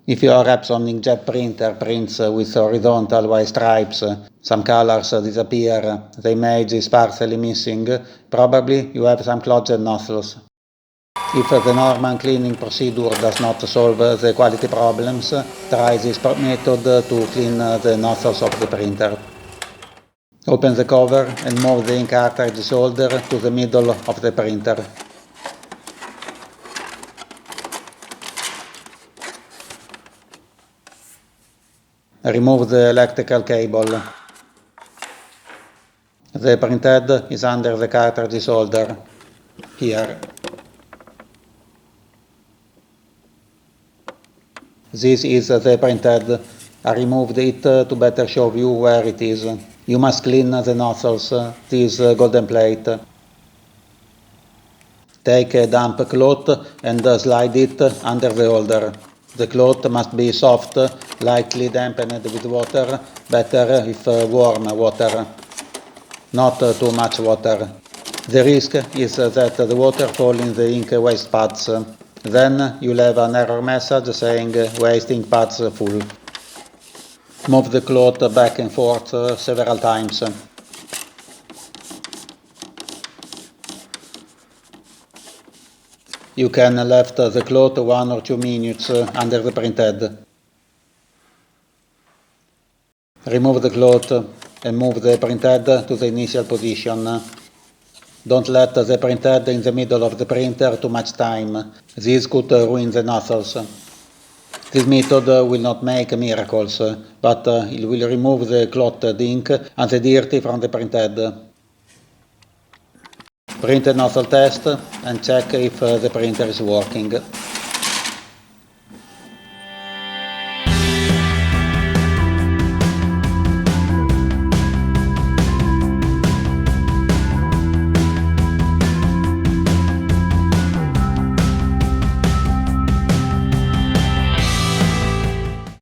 If your Epson inkjet printer prints with horizontal white stripes, some colors disappear, the image is partially missing, probably you have some clogged nozzles. If the normal cleaning procedure does not solve the quality problems, try this method to clean the nozzles of the printer. Open the cover and move the ink cartridge holder to the middle of the printer. Remove the electrical cable. The printhead is under the cartridge holder, here. This is the printhead. I removed it to better show you where it is. You must clean the nozzles, this golden plate. Take a damp cloth and slide it under the holder. The cloth must be soft, lightly dampened with water, better if warm water. Not too much water. The risk is that the water falls in the ink waste pads. Then you'll have an error message saying waste ink pads full. Move the cloth back and forth several times. You can left the cloth 1 or 2 minutes under the printhead. Remove the cloth and move the printhead to the initial position. Don't let the printhead in the middle of the printer too much time. This could ruin the nozzles. This method will not make miracles, but it will remove the clotted ink and the dirty from the printhead. Print a nozzle test and check if the printer is working.